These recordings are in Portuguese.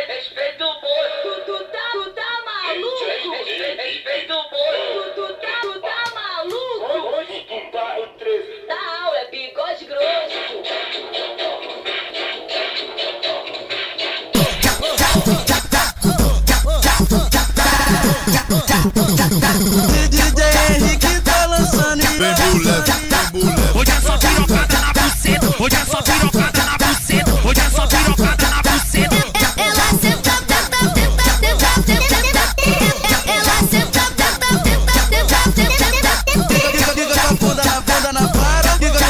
Respeita o boi. Tu tá maluco? Respeita o boi. Tu tá maluco? Hoje tu tá no 13. Não, é bigode grosso. DJ Henrique tá lançando e hoje é só pirocada na buceta, hoje é só pirocada na buceta, hoje é só pirocada na buceta. Ela senta, tenta, tenta, tenta, tenta, tenta. Ela senta, tenta, tenta, tenta, tenta. Fica com a bunda na vara, fica com a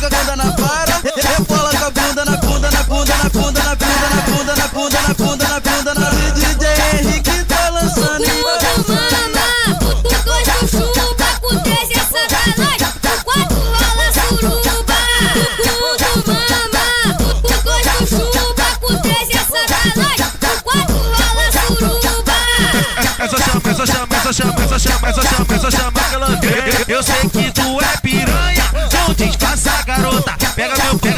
bunda na vara. Rebola com a bunda na bunda, na bunda, na bunda, na bunda, na bunda, na bunda, na bunda, na bunda, na bunda. DJ Henrique tá lançando e essa chama que ela vê. Eu sei que tu é piranha, não disfarça, garota. Pega meu pau,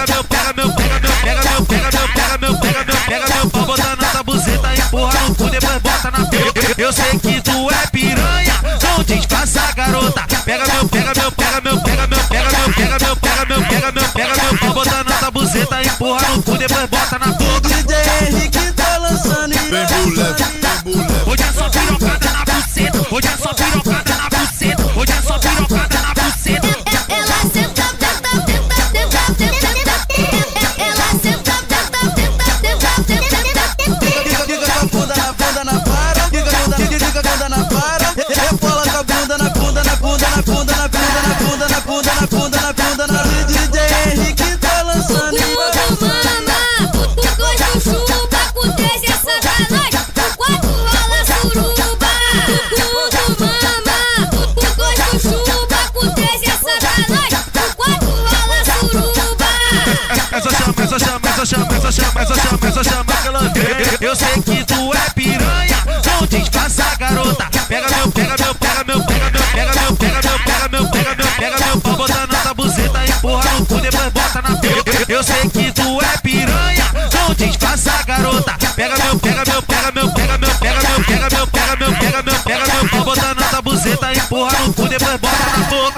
bota na tua buzeta, empurra no cu, depois bota na boca. Eu sei que tu é piranha, não disfarça, garota. Pega meu pau, bota na tua buzeta, empurra no cu, depois bota na boca. DJ Henrique tá lançando e hoje é só pirocada na buceta, hoje é só pirocada na buceta, hoje é só pirocada na buceta. Ela senta, tenta, tenta, tenta, tenta. Ela senta, tenta, tenta, tenta, tenta. fica com a bunda na vara, fica com a bunda na vara. Rebola com a bunda na bunda, na bunda, na bunda, na bunda, na bunda, na bunda, na bunda, na bunda, na bunda. DJ Henrique tá lançando e essa chama que ela vê. Eu sei que tu é piranha, não disfarça, garota. Pega meu pau, bota na tua buzeta, empurra no cu, depois bota na boca. Eu sei que tu é piranha, não disfarça, garota. Pega meu pau, bota na tua buzeta, empurra no cu, depois bota na boca.